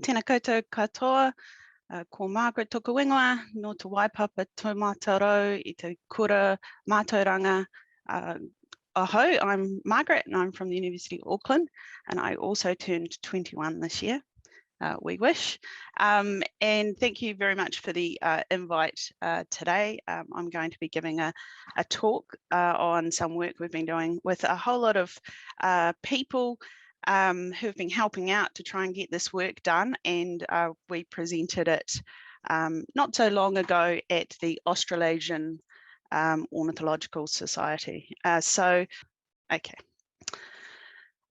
Tēnā koutou katoa, ko Margaret toku ingoa, no te waipapa tō mātarau I te Kura Mātauranga. Aho, I'm Margaret and I'm from the University of Auckland, and I also turned 21 this year. We wish. And thank you very much for the invite today. I'm going to be giving a talk on some work we've been doing with a whole lot of people who've been helping out to try and get this work done, and we presented it not so long ago at the Australasian Ornithological Society. Okay,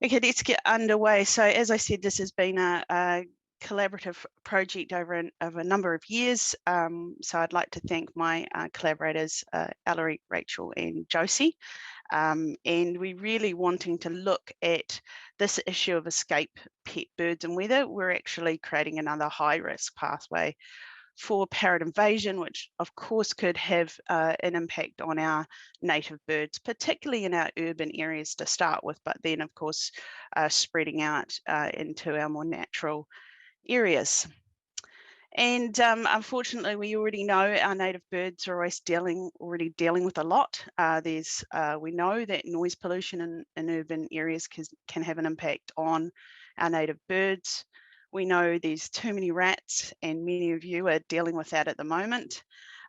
let's get underway. So as I said, this has been a collaborative project over a number of years. So I'd like to thank my collaborators, Ellery, Rachel and Josie. And we're really wanting to look at this issue of escape pet birds and whether we're actually creating another high risk pathway for parrot invasion, which of course could have an impact on our native birds, particularly in our urban areas to start with, but then of course spreading out into our more natural areas. And unfortunately, we already know our native birds are always already dealing with a lot. We know that noise pollution in urban areas can have an impact on our native birds. We know there's too many rats, and many of you are dealing with that at the moment.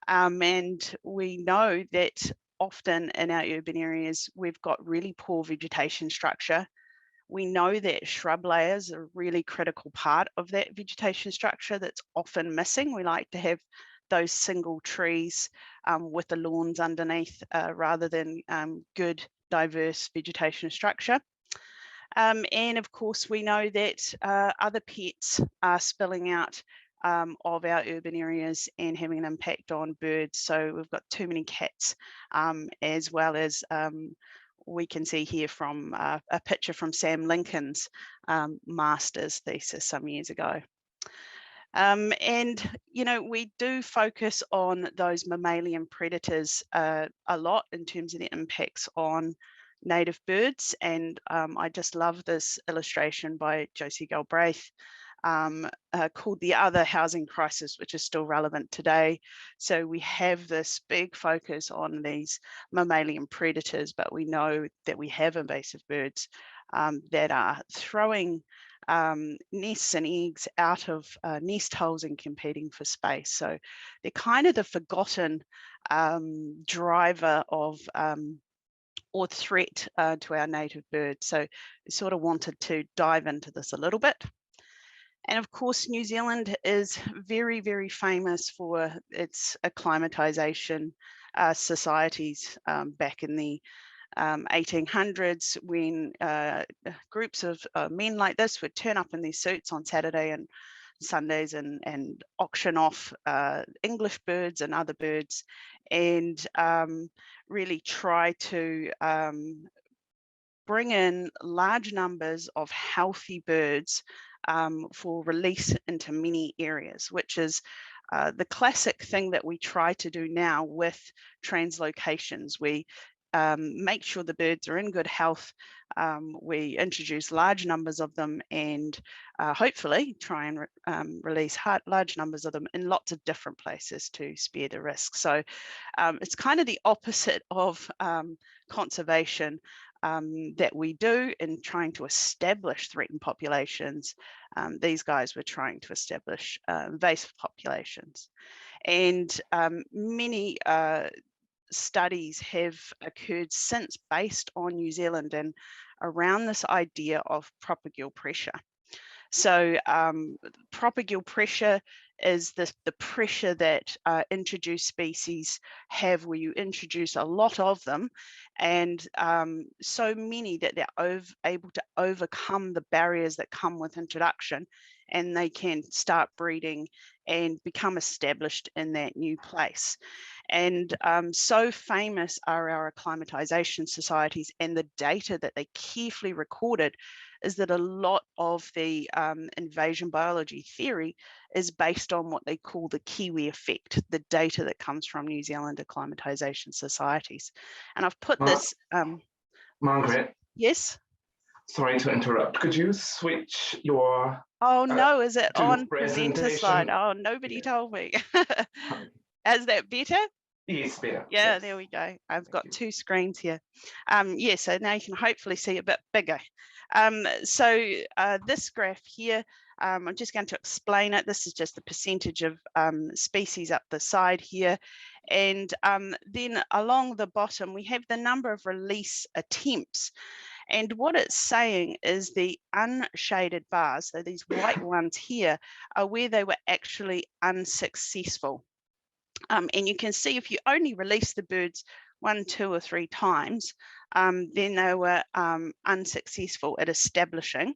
And we know that often in our urban areas, we've got really poor vegetation structure. We know that shrub layers are a really critical part of that vegetation structure that's often missing. We like to have those single trees with the lawns underneath rather than good, diverse vegetation structure. And of course, we know that other pets are spilling out of our urban areas and having an impact on birds. So we've got too many cats, as well as we can see here from a picture from Sam Lincoln's master's thesis some years ago. And, you know, we do focus on those mammalian predators a lot in terms of the impacts on native birds. And I just love this illustration by Josie Galbraith called The Other Housing Crisis, which is still relevant today. So we have this big focus on these mammalian predators, but we know that we have invasive birds that are throwing nests and eggs out of nest holes and competing for space. So they're kind of the forgotten driver of or threat to our native birds. So we sort of wanted to dive into this a little bit. And of course, New Zealand is very, very famous for its acclimatization societies back in the 1800s, when groups of men like this would turn up in their suits on Saturday and Sundays and auction off English birds and other birds, and really try to bring in large numbers of healthy birds for release into many areas, which is the classic thing that we try to do now with translocations. We make sure the birds are in good health, we introduce large numbers of them, and hopefully try and release large numbers of them in lots of different places to spare the risk. So it's kind of the opposite of conservation that we do in trying to establish threatened populations. These guys were trying to establish invasive populations. And many studies have occurred since based on New Zealand and around this idea of propagule pressure. So propagule pressure is the pressure that introduced species have, where you introduce a lot of them, and so many that they're able to overcome the barriers that come with introduction, and they can start breeding and become established in that new place. And so famous are our acclimatization societies, and the data that they carefully recorded is that a lot of the invasion biology theory is based on what they call the Kiwi effect, the data that comes from New Zealand acclimatization societies. And I've put this... Margaret? Yes? Sorry to interrupt. Could you switch your Oh no, is it on presenter slide? presentation? Oh, nobody Yeah. told me. Okay. Is that better? Yes, better. Yeah, Yes. there we go. I've Thank got you. 2 screens here. Yeah, so now you can hopefully see a bit bigger. This graph here, I'm just going to explain it. This is just the percentage of species up the side here. And then along the bottom, we have the number of release attempts. And what it's saying is the unshaded bars, so these white ones here, are where they were actually unsuccessful. And you can see if you only release the birds 1, 2, or 3 times, then they were unsuccessful at establishing.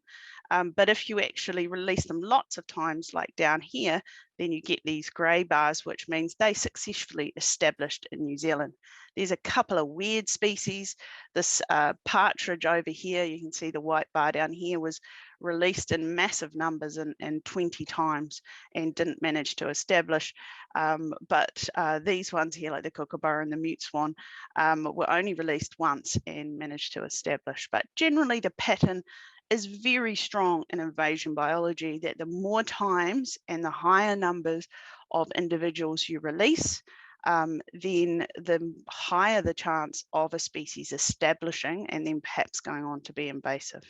But if you actually release them lots of times, like down here, then you get these grey bars, which means they successfully established in New Zealand. There's a couple of weird species. This partridge over here, you can see the white bar down here, was released in massive numbers and 20 times and didn't manage to establish. But these ones here, like the kookaburra and the mute swan, were only released once and managed to establish. But generally the pattern is very strong in invasion biology, that the more times and the higher numbers of individuals you release, then the higher the chance of a species establishing and then perhaps going on to be invasive.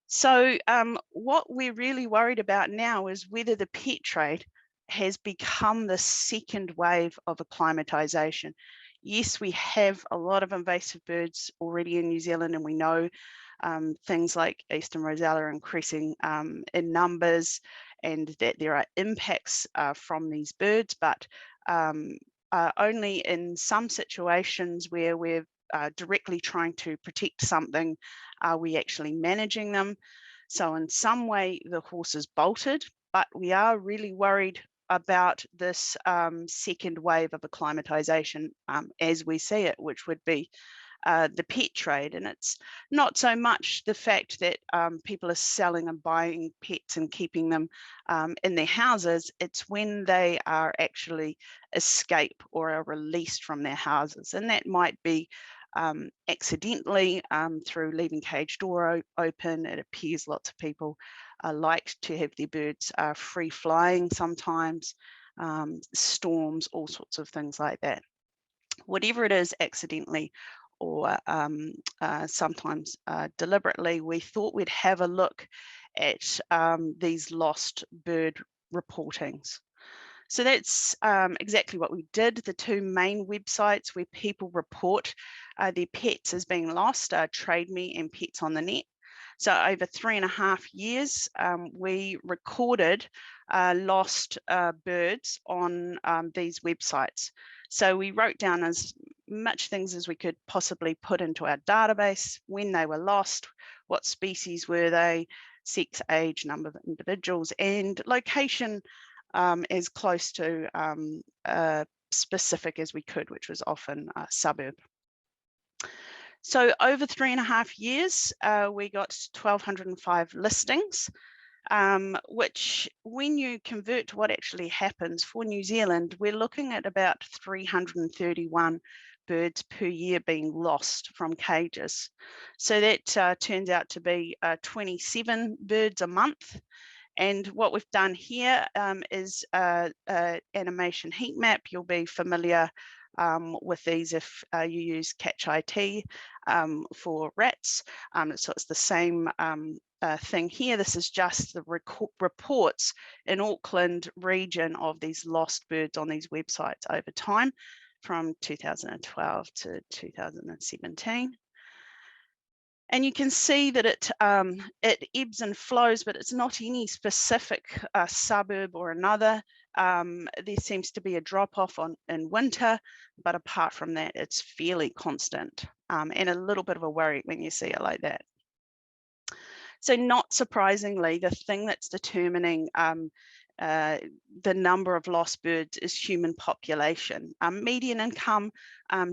So what we're really worried about now is whether the pet trade has become the second wave of acclimatization. Yes, we have a lot of invasive birds already in New Zealand, and we know things like eastern rosella are increasing in numbers, and that there are impacts from these birds, but only in some situations where we're directly trying to protect something are we actually managing them. So in some way the horse is bolted, but we are really worried about this second wave of acclimatization as we see it, which would be the pet trade. And it's not so much the fact that people are selling and buying pets and keeping them in their houses, it's when they are actually escape or are released from their houses. And that might be accidentally through leaving cage door open. It appears lots of people like to have their birds free flying sometimes, storms, all sorts of things like that. Whatever it is, accidentally or sometimes deliberately, we thought we'd have a look at these lost bird reportings. So that's exactly what we did. The 2 main websites where people report their pets as being lost are Trade Me and Pets on the Net. So over 3.5 years, we recorded lost birds on these websites. So we wrote down as much things as we could possibly put into our database: when they were lost, what species were they, sex, age, number of individuals, and location as close to specific as we could, which was often a suburb. So over 3.5 years, we got 1,205 listings, which when you convert to what actually happens for New Zealand, we're looking at about 331 birds per year being lost from cages. So that turns out to be 27 birds a month. And what we've done here is animation heat map. You'll be familiar with these if you use Catch IT for rats. So it's the same thing here. This is just the reports in Auckland region of these lost birds on these websites over time from 2012 to 2017. And you can see that it ebbs and flows, but it's not any specific suburb or another. There seems to be a drop-off in winter, but apart from that, it's fairly constant, and a little bit of a worry when you see it like that. So not surprisingly, the thing that's determining the number of lost birds is human population. Median income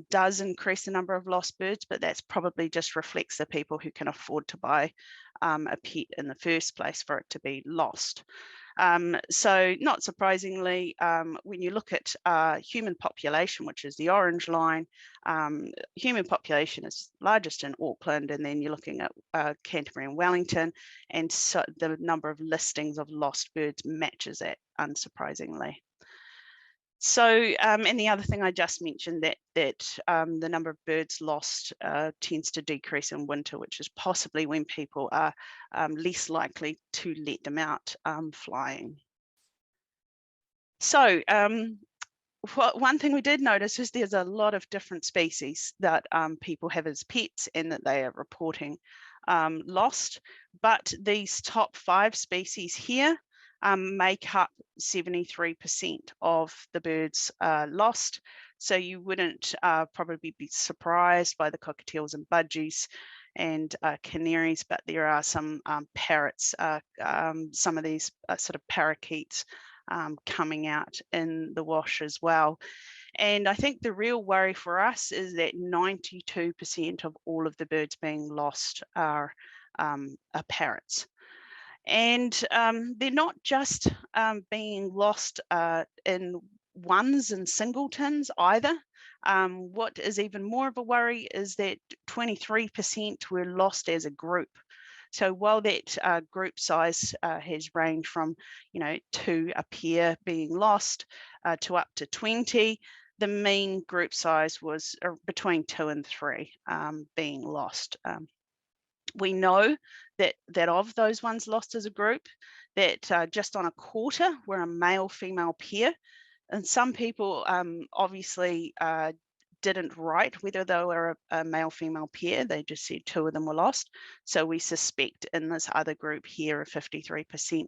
does increase the number of lost birds, but that's probably just reflects the people who can afford to buy a pet in the first place for it to be lost. So not surprisingly, when you look at human population, which is the orange line, human population is largest in Auckland, and then you're looking at Canterbury and Wellington, and so the number of listings of lost birds matches that, unsurprisingly. So, and the other thing I just mentioned, that the number of birds lost tends to decrease in winter, which is possibly when people are less likely to let them out flying. So, one thing we did notice is there's a lot of different species that people have as pets and that they are reporting lost, but these top 5 species here make up 73% of the birds lost. So you wouldn't probably be surprised by the cockatiels and budgies and canaries, but there are some parrots, some of these sort of parakeets coming out in the wash as well. And I think the real worry for us is that 92% of all of the birds being lost are parrots. And they're not just being lost in ones and singletons either. What is even more of a worry is that 23% were lost as a group. So while that group size has ranged from, 2 a pair being lost to up to 20, the mean group size was between 2 and 3 being lost. We know that of those ones lost as a group, that just on a quarter were a male-female pair. And some people obviously didn't write whether they were a male-female pair. They just said 2 of them were lost. So we suspect in this other group here of 53%,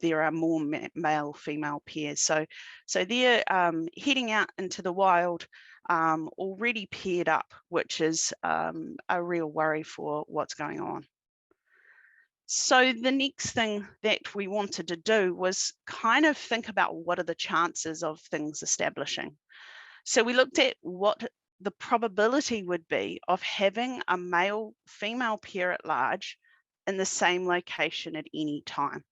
there are more male-female pairs. So they're heading out into the wild already paired up, which is a real worry for what's going on. So the next thing that we wanted to do was kind of think about what are the chances of things establishing. So we looked at what the probability would be of having a male-female pair at large in the same location at any time.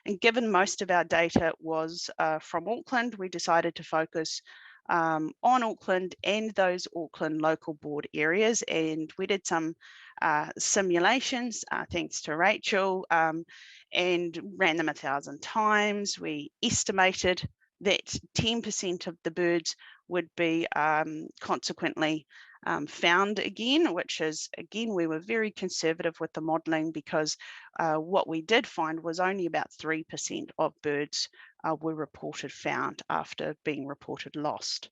And given most of our data was from Auckland, we decided to focus on Auckland and those Auckland local board areas. And we did some simulations, thanks to Rachel, and ran them 1,000 times. We estimated that 10% of the birds would be consequently found again, which is, again, we were very conservative with the modelling because what we did find was only about 3% of birds were reported found after being reported lost.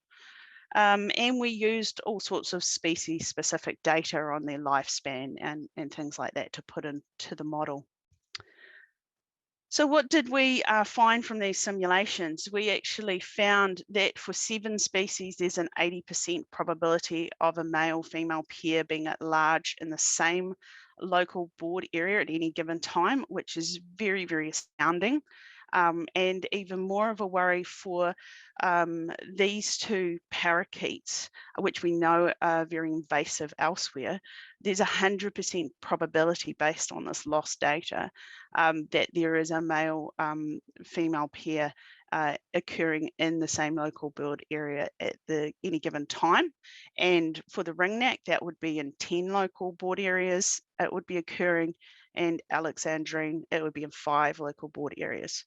And we used all sorts of species-specific data on their lifespan and things like that to put into the model. So what did we find from these simulations? We actually found that for 7 species, there's an 80% probability of a male-female pair being at large in the same local board area at any given time, which is very, very astounding. And even more of a worry for these 2 parakeets, which we know are very invasive elsewhere. There's 100% probability based on this lost data that there is a male-female pair occurring in the same local board area at any given time. And for the ringneck, that would be in 10 local board areas it would be occurring, and Alexandrine, it would be in 5 local board areas.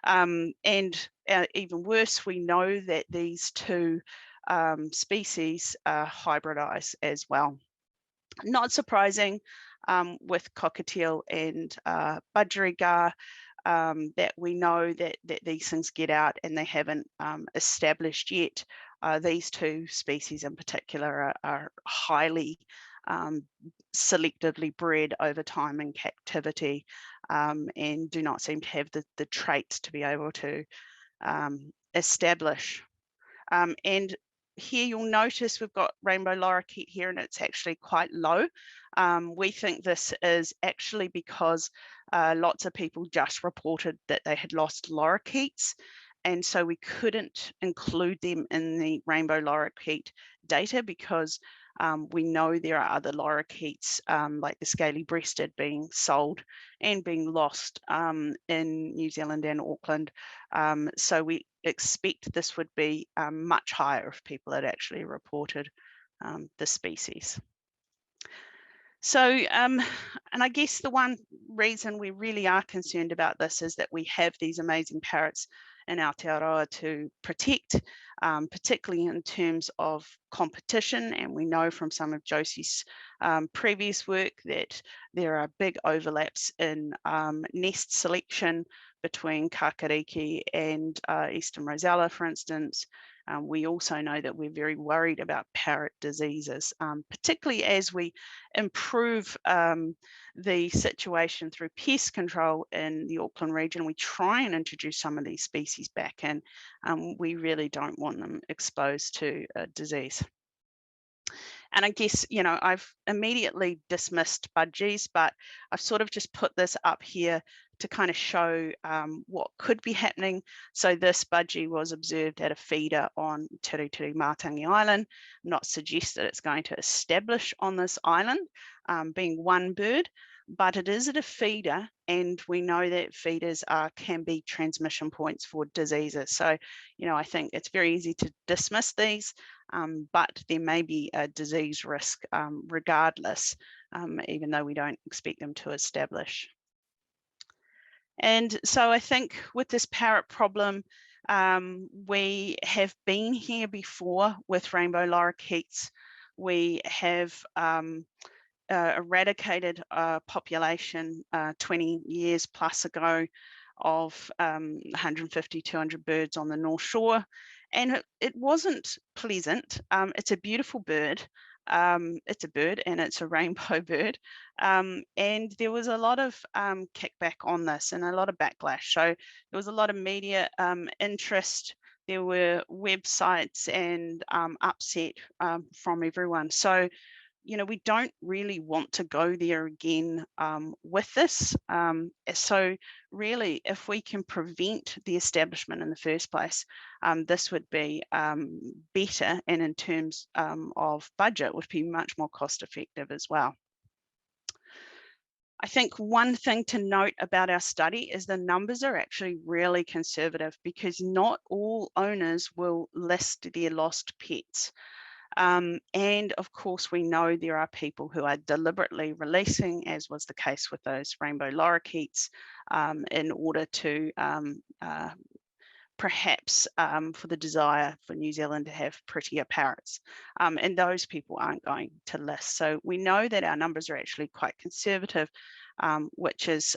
And even worse, we know that these 2 species hybridize as well. Not surprising with cockatiel and budgerigar, that we know that these things get out and they haven't established yet. These 2 species in particular are highly selectively bred over time in captivity, and do not seem to have the traits to be able to establish. And here you'll notice we've got rainbow lorikeet here, and it's actually quite low. We think this is actually because lots of people just reported that they had lost lorikeets, and so we couldn't include them in the rainbow lorikeet data because We know there are other lorikeets, like the scaly-breasted, being sold and being lost in New Zealand and Auckland. So we expect this would be much higher if people had actually reported the species. So, and I guess the one reason we really are concerned about this is that we have these amazing parrots in Aotearoa to protect, particularly in terms of competition. And we know from some of Josie's previous work that there are big overlaps in nest selection between Kakariki and Eastern Rosella, for instance. We also know that we're very worried about parrot diseases, particularly as we improve the situation through pest control in the Auckland region. We try and introduce some of these species back, and we really don't want them exposed to disease. And I guess, you know, I've immediately dismissed budgies, but I've sort of just put this up here to kind of show what could be happening. So this budgie was observed at a feeder on Tiritiri Mātauranga Island. Not suggest that it's going to establish on this island, being one bird, but it is at a feeder, and we know that feeders can be transmission points for diseases. So, you know, I think it's very easy to dismiss these, but there may be a disease risk regardless, even though we don't expect them to establish. And so I think with this parrot problem, we have been here before with rainbow lorikeets. We have eradicated a population 20 years plus ago of 150, 200 birds on the North Shore. And it wasn't pleasant. It's a beautiful bird. It's a bird, and it's a rainbow bird. And there was a lot of kickback on this and a lot of backlash. So there was a lot of media interest. There were websites and upset from everyone. So, you know, we don't really want to go there again with this. So really, if we can prevent the establishment in the first place, this would be better, and in terms of budget, would be much more cost effective as well. I think one thing to note about our study is the numbers are actually really conservative, because not all owners will list their lost pets. And of course, we know there are people who are deliberately releasing, as was the case with those rainbow lorikeets, in order to perhaps for the desire for New Zealand to have prettier parrots. And those people aren't going to list. So we know that our numbers are actually quite conservative, which is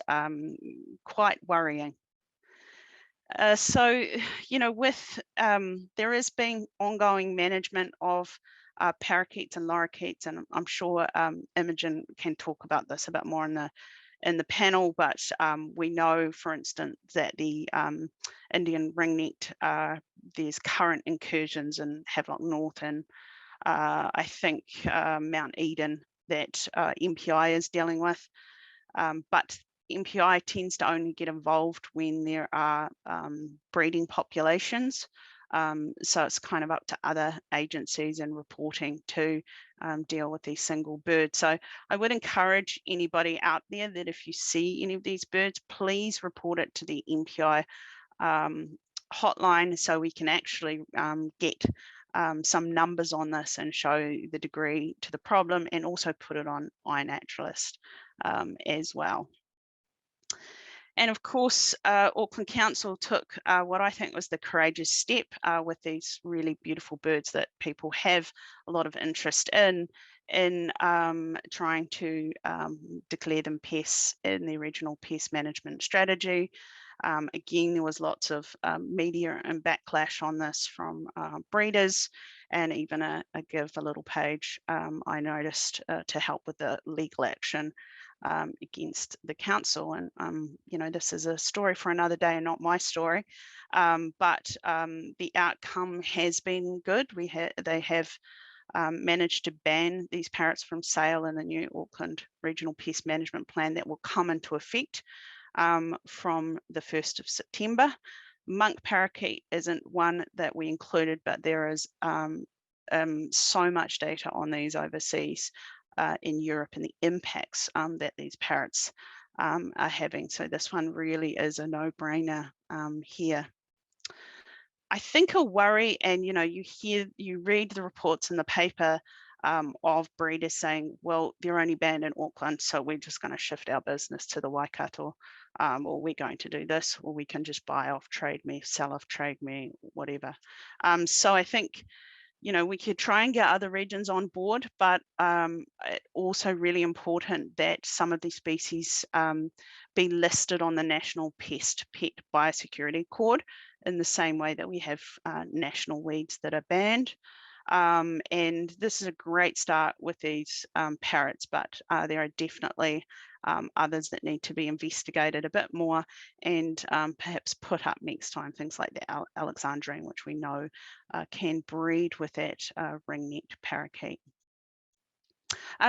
quite worrying. So, you know, with there is being ongoing management of parakeets and lorikeets, and I'm sure Imogen can talk about this a bit more in the panel. But we know, for instance, that the Indian ringnet, there's current incursions in Havelock North, and I think Mount Eden that MPI is dealing with. But MPI tends to only get involved when there are breeding populations. So it's kind of up to other agencies and reporting to deal with these single birds. So I would encourage anybody out there that if you see any of these birds, please report it to the MPI hotline, so we can actually get some numbers on this and show the degree to the problem, and also put it on iNaturalist as well. And of course, Auckland Council took what I think was the courageous step with these really beautiful birds that people have a lot of interest in trying to declare them pests in the regional pest management strategy. Again, there was lots of media and backlash on this from breeders, and even a Give a Little page I noticed to help with the legal action against the council. And you know, this is a story for another day and not my story, but the outcome has been good. They have managed to ban these parrots from sale in the new Auckland Regional Pest Management Plan that will come into effect from the 1st of September. Monk parakeet isn't one that we included, but there is so much data on these overseas in Europe and the impacts that these parrots are having. So this one really is a no-brainer here. I think a worry, and you read the reports in the paper of breeders saying, well, they're only banned in Auckland, so we're just going to shift our business to the Waikato, or we're going to do this, or we can just buy off trade me, sell off trade me, whatever. So I think, we could try and get other regions on board, but also really important that some of these species be listed on the National Pest Biosecurity Accord in the same way that we have national weeds that are banned. And this is a great start with these parrots, but there are definitely others that need to be investigated a bit more and perhaps put up next time, things like the Alexandrine, which we know can breed with that ring-necked parakeet.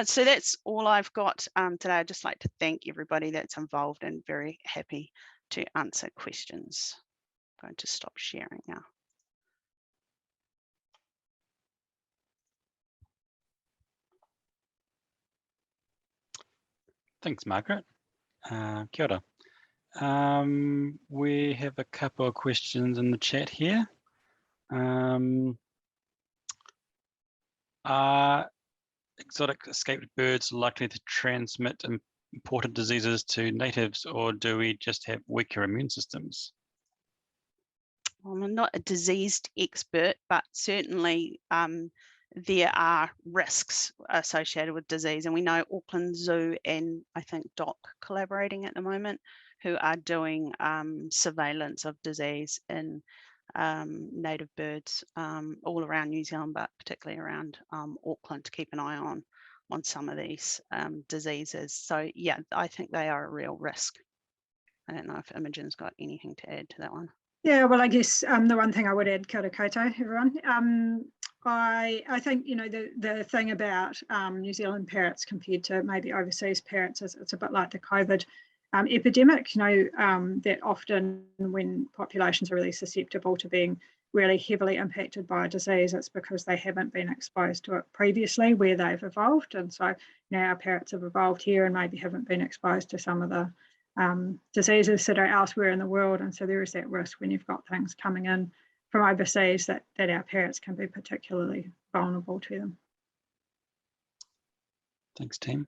So that's all I've got today. I'd just like to thank everybody that's involved and very happy to answer questions. I'm going to stop sharing now. Thanks, Margaret. Kia ora. We have a couple of questions in the chat here. Are exotic escaped birds likely to transmit important diseases to natives, or do we just have weaker immune systems? Well, I'm not a diseased expert, but certainly there are risks associated with disease. And we know Auckland Zoo and I think DOC collaborating at the moment, who are doing surveillance of disease in native birds all around New Zealand, but particularly around Auckland, to keep an eye on some of these diseases. So yeah, I think they are a real risk. I don't know if Imogen's got anything to add to that one. Yeah, well, I guess the one thing I would add, kia ora koutou, everyone. I think, the thing about New Zealand parrots compared to maybe overseas parrots is it's a bit like the COVID epidemic, that often when populations are really susceptible to being really heavily impacted by a disease, it's because they haven't been exposed to it previously where they've evolved. And so now our parrots have evolved here and maybe haven't been exposed to some of the diseases that are elsewhere in the world. And so there is that risk when you've got things coming in from overseas that our parrots can be particularly vulnerable to them. Thanks, team.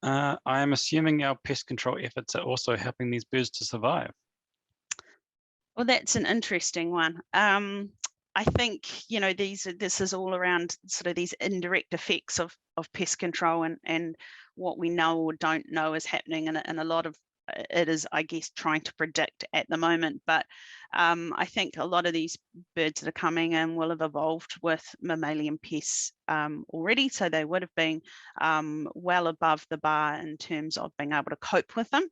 I am assuming our pest control efforts are also helping these birds to survive. Well, that's an interesting one. I think, this is all around sort of these indirect effects of pest control and what we know or don't know is happening, and a lot of it is, I guess, trying to predict at the moment. But I think a lot of these birds that are coming in will have evolved with mammalian pests already, so they would have been well above the bar in terms of being able to cope with them.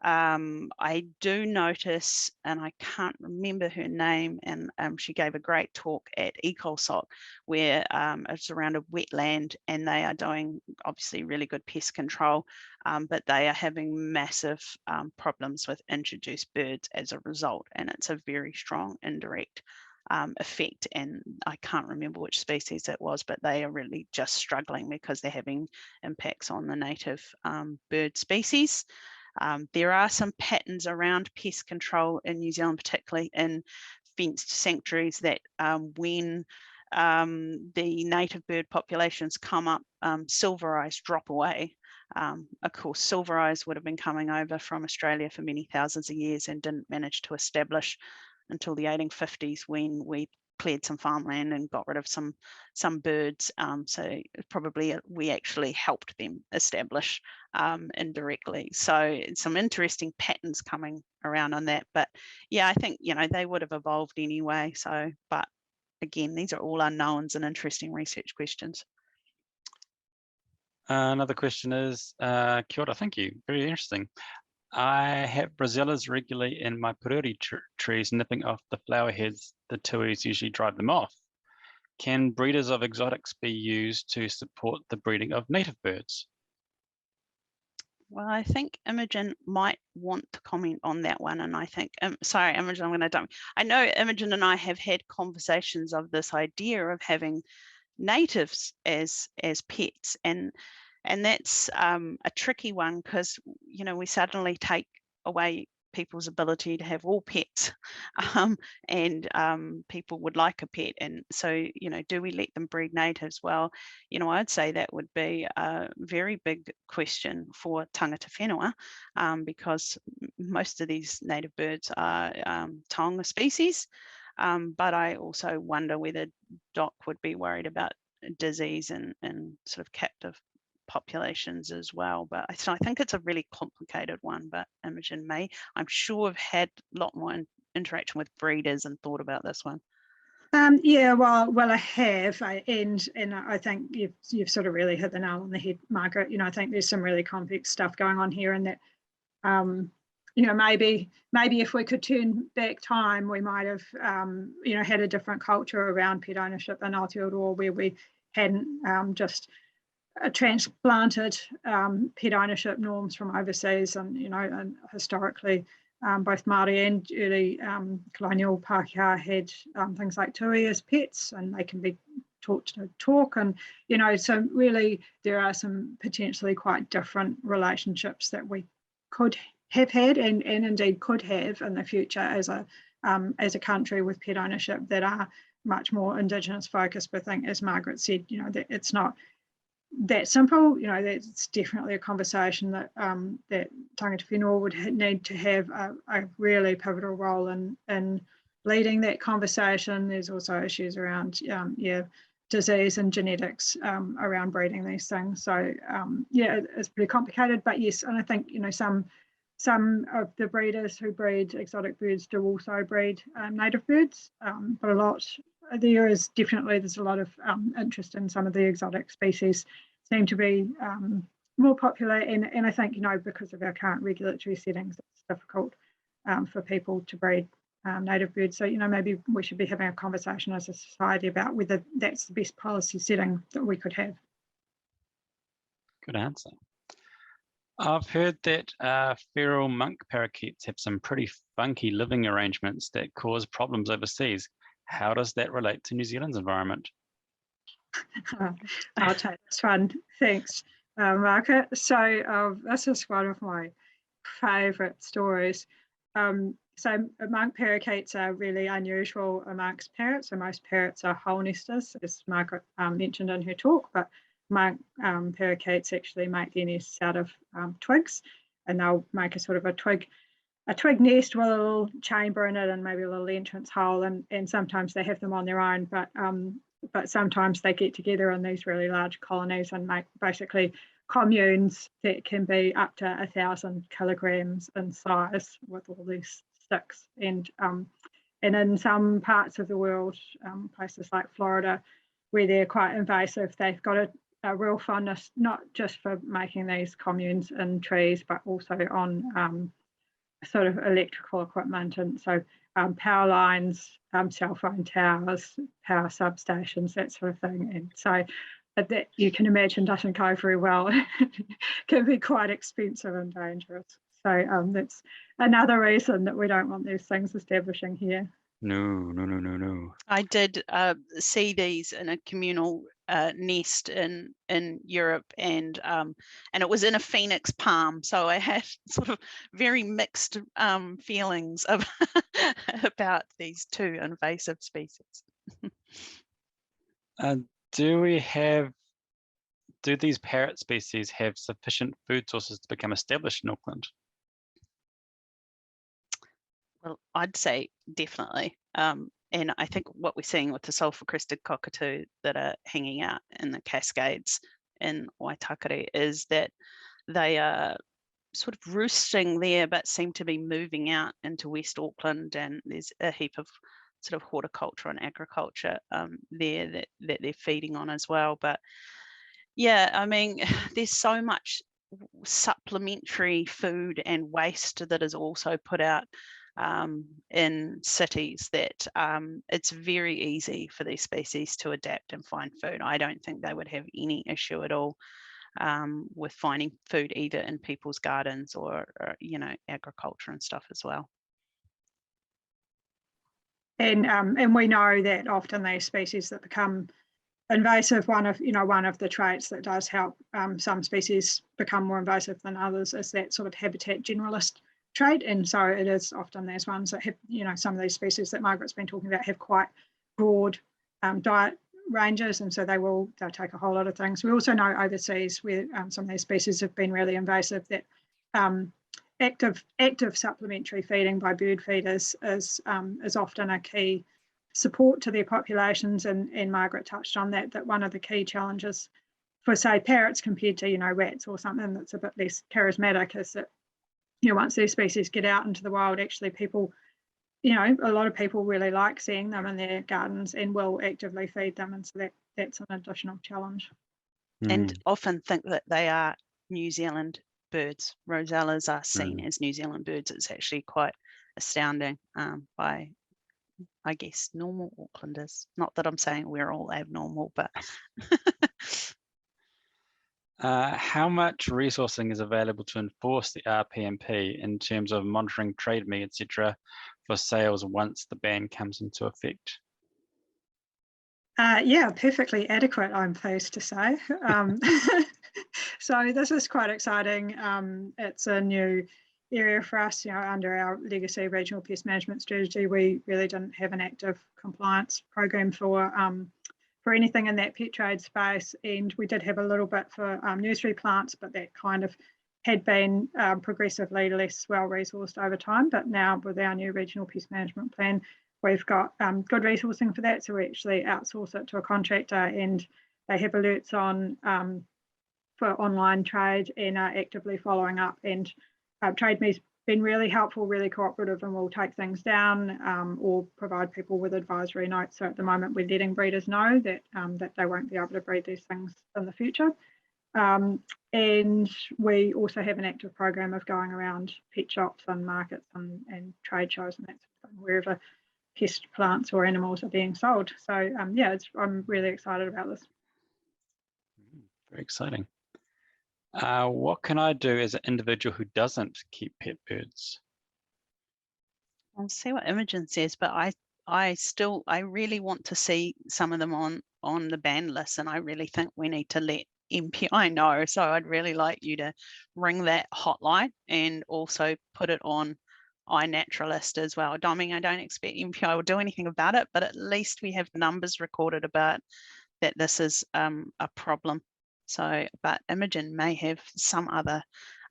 I do notice, and I can't remember her name, and she gave a great talk at ECOSOC where it's around a wetland and they are doing obviously really good pest control, but they are having massive problems with introduced birds as a result, and it's a very strong indirect effect. And I can't remember which species it was, but they are really just struggling because they're having impacts on the native bird species. There are some patterns around pest control in New Zealand, particularly in fenced sanctuaries, that when the native bird populations come up, silver eyes drop away. Of course, silver eyes would have been coming over from Australia for many thousands of years and didn't manage to establish until the 1850s when we cleared some farmland and got rid of some birds. So probably we actually helped them establish indirectly. So some interesting patterns coming around on that. But yeah, I think, they would have evolved anyway. So, but again, these are all unknowns and interesting research questions. Another question is, kia ora, thank you, very interesting. I have Brazillas regularly in my pururi trees, nipping off the flower heads. The tuis usually drive them off. Can breeders of exotics be used to support the breeding of native birds? Well, I think Imogen might want to comment on that one, and I think, sorry, Imogen, I'm going to dump. I know Imogen and I have had conversations of this idea of having natives as pets, and that's a tricky one, because we suddenly take away people's ability to have all pets, and people would like a pet, and so do we let them breed natives? Well, I'd say that would be a very big question for tangata whenua, because most of these native birds are taonga species, but I also wonder whether Doc would be worried about disease and sort of captive populations as well. But so I think it's a really complicated one, but Imogen may, I'm sure, have had a lot more interaction with breeders and thought about this one. Yeah, well, I have, and I think you've sort of really hit the nail on the head, Margaret. I think there's some really complex stuff going on here, and that maybe if we could turn back time, we might have had a different culture around pet ownership in Aotearoa, where we hadn't just transplanted pet ownership norms from overseas, and historically both Māori and early colonial Pākehā had things like tui as pets, and they can be taught to talk, and so really there are some potentially quite different relationships that we could have had and indeed could have in the future as a country with pet ownership that are much more Indigenous focused. But I think, as Margaret said, that it's not that simple. That's definitely a conversation that that tangata whenua would need to have a really pivotal role in leading that conversation. There's also issues around disease and genetics around breeding these things. So it's pretty complicated. But yes, and I think some of the breeders who breed exotic birds do also breed native birds, but there's a lot of interest in some of the exotic species seem to be more popular, and I think because of our current regulatory settings, it's difficult for people to breed native birds. So maybe we should be having a conversation as a society about whether that's the best policy setting that we could have. Good answer. I've heard that feral monk parakeets have some pretty funky living arrangements that cause problems overseas. How does that relate to New Zealand's environment? I'll take this one. Thanks, Margaret. So this is one of my favourite stories. So monk parakeets are really unusual amongst parrots. So most parrots are hole nesters, as Margaret mentioned in her talk, but monk parakeets actually make their nests out of twigs, and they'll make a sort of a twig nest with a little chamber in it and maybe a little entrance hole, and sometimes they have them on their own, but sometimes they get together in these really large colonies and make basically communes that can be up to 1,000 kilograms in size with all these sticks. And in some parts of the world, places like Florida, where they're quite invasive, they've got a real fondness not just for making these communes in trees, but also on sort of electrical equipment, and so power lines, cell phone towers, power substations, that sort of thing. And so that, you can imagine, doesn't go very well. Can be quite expensive and dangerous. So that's another reason that we don't want these things establishing here. No. I did see these in a communal nest in Europe, and it was in a phoenix palm, so I had sort of very mixed feelings about these two invasive species. Do these parrot species have sufficient food sources to become established in Auckland? Well, I'd say definitely. And I think what we're seeing with the sulphur-crested cockatoo that are hanging out in the Cascades in Waitakere is that they are sort of roosting there, but seem to be moving out into West Auckland, and there's a heap of sort of horticulture and agriculture there that they're feeding on as well. But yeah, I mean, there's so much supplementary food and waste that is also put out in cities that it's very easy for these species to adapt and find food. I don't think they would have any issue at all with finding food either in people's gardens or you know, agriculture and stuff as well. And we know that often these species that become invasive, one of the traits that does help some species become more invasive than others is that sort of habitat generalist trait. And so it is often those ones that have, you know, some of these species that Margaret's been talking about have quite broad diet ranges, and so they'll take a whole lot of things. We also know overseas where some of these species have been really invasive that active supplementary feeding by bird feeders is often a key support to their populations, and Margaret touched on that one of the key challenges for, say, parrots compared to, you know, rats or something that's a bit less charismatic is that, you know, once these species get out into the wild, actually people, you know, a lot of people really like seeing them in their gardens and will actively feed them, and so that's an additional challenge. And often think that they are New Zealand birds. Rosellas are seen as New Zealand birds. It's actually quite astounding by, I guess, normal Aucklanders. Not that I'm saying we're all abnormal, but how much resourcing is available to enforce the RPMP in terms of monitoring trade me, etc., for sales once the ban comes into effect? Yeah, perfectly adequate, I'm pleased to say. So this is quite exciting. It's a new area for us. You know, under our legacy regional pest management strategy, we really didn't have an active compliance program for anything in that pet trade space, and we did have a little bit for nursery plants, but that kind of had been progressively less well resourced over time. But now with our new regional pest management plan, we've got good resourcing for that, so we actually outsource it to a contractor, and they have alerts on for online trade and are actively following up. And Trade Me's been really helpful, really cooperative, and will take things down or provide people with advisory notes. So at the moment, we're letting breeders know that that they won't be able to breed these things in the future. And we also have an active program of going around pet shops and markets and trade shows and that sort of thing, wherever pest plants or animals are being sold. So yeah, I'm really excited about this. Very exciting. What can I do as an individual who doesn't keep pet birds? I'll see what Imogen says, but I really want to see some of them on the ban list, and I really think we need to let MPI know. So I'd really like you to ring that hotline and also put it on iNaturalist as well. I mean, I don't expect MPI will do anything about it, but at least we have numbers recorded about that this is a problem. So, but Imogen may have some other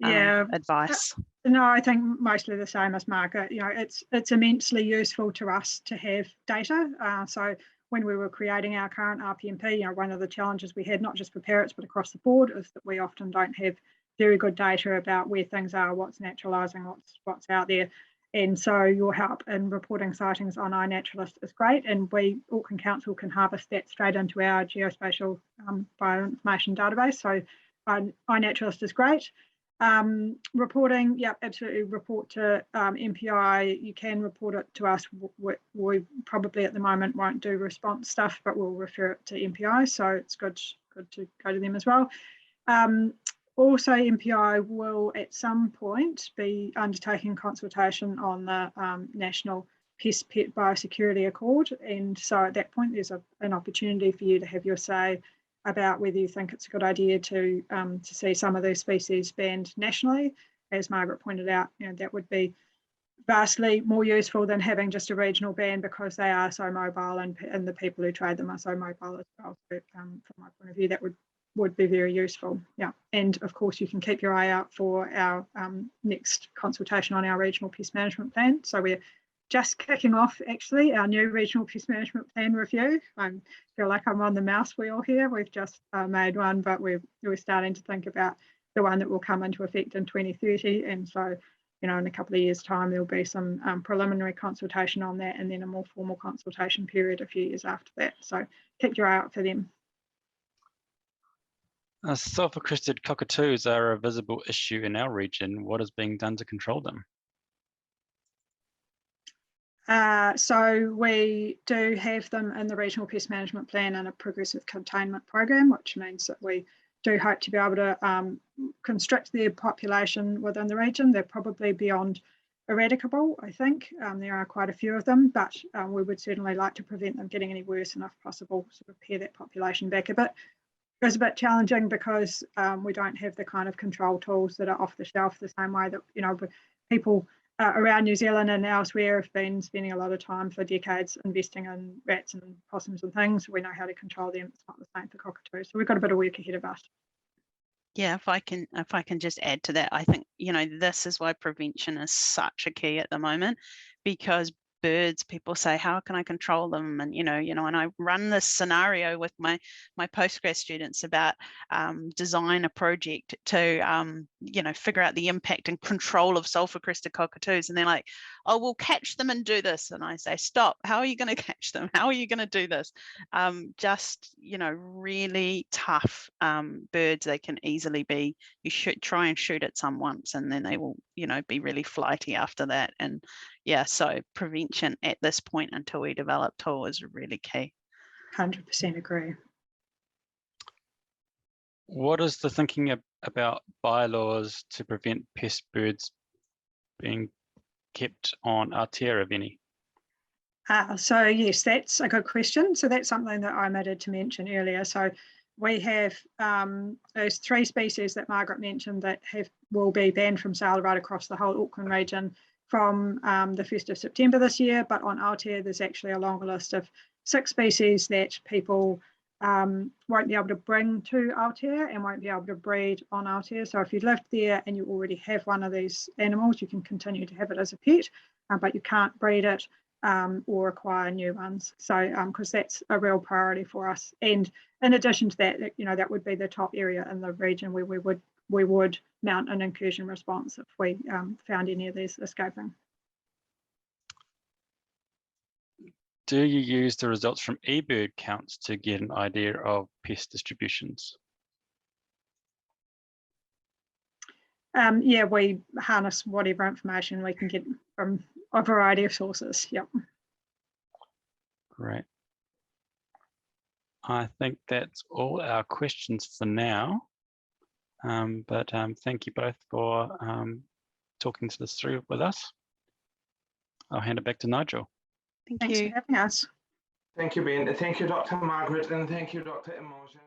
advice. No, I think mostly the same as Margaret. You know, it's immensely useful to us to have data. So when we were creating our current RPMP, you know, one of the challenges we had, not just for parrots but across the board, is that we often don't have very good data about where things are, what's naturalising, what's out there. And so your help in reporting sightings on iNaturalist is great, and we, Auckland Council, can harvest that straight into our geospatial bioinformation database. So iNaturalist is great. Reporting, yeah, absolutely, report to MPI. You can report it to us. We probably at the moment won't do response stuff, but we'll refer it to MPI, so it's good to go to them as well. Also, MPI will at some point be undertaking consultation on the National Pest Pet Biosecurity Accord, and so at that point there's an opportunity for you to have your say about whether you think it's a good idea to see some of these species banned nationally. As Margaret pointed out, you know, that would be vastly more useful than having just a regional ban, because they are so mobile and the people who trade them are so mobile as well. So, from my point of view, that would be very useful. Yeah, and of course you can keep your eye out for our next consultation on our regional pest management plan. So we're just kicking off actually our new regional pest management plan review. I feel like I'm on the mouse wheel here. We've just made one, but we're starting to think about the one that will come into effect in 2030. And so, you know, in a couple of years' time, there'll be some preliminary consultation on that, and then a more formal consultation period a few years after that. So keep your eye out for them. Sulfur-crested cockatoos are a visible issue in our region. What is being done to control them? So we do have them in the regional pest management plan and a progressive containment program, which means that we do hope to be able to constrict their population within the region. They're probably beyond eradicable, I think. There are quite a few of them, but we would certainly like to prevent them getting any worse, and if possible, sort of pare that population back a bit. It's a bit challenging because we don't have the kind of control tools that are off the shelf the same way that, you know, people around New Zealand and elsewhere have been spending a lot of time for decades investing in rats and possums and things. We know how to control them. It's not the same for cockatoos. So we've got a bit of work ahead of us. Yeah, if I can just add to that, I think, you know, this is why prevention is such a key at the moment, because birds, people say, how can I control them? And you know, and I run this scenario with my postgrad students about design a project to you know, figure out the impact and control of sulfur-crested cockatoos, and they're like, oh, we'll catch them and do this. And I say, stop, how are you going to catch them? How are you going to do this? Just, you know, really tough birds. They can easily be, you should try and shoot at some once, and then they will, you know, be really flighty after that. And yeah, so prevention at this point until we develop tools is really key. 100% agree. What is the thinking about bylaws to prevent pest birds being kept on Aotearoa, if any? So yes, that's a good question. So that's something that I omitted to mention earlier. So we have those 3 species that Margaret mentioned that will be banned from sale right across the whole Auckland region from the 1st of September this year. But on Aotearoa, there's actually a longer list of 6 species that people won't be able to bring to Aotearoa and won't be able to breed on Aotearoa. So if you lived there and you already have one of these animals, you can continue to have it as a pet, but you can't breed it or acquire new ones. So because that's a real priority for us. And in addition to that, you know, that would be the top area in the region where we would mount an incursion response if we found any of these escaping. Do you use the results from eBird counts to get an idea of pest distributions? Yeah, we harness whatever information we can get from a variety of sources. Yep. Great. I think that's all our questions for now. But thank you both for talking this through with us. I'll hand it back to Nigel. Thanks for having us. Thank you, Ben. Thank you, Dr. Margaret, and thank you, Dr. Imogen.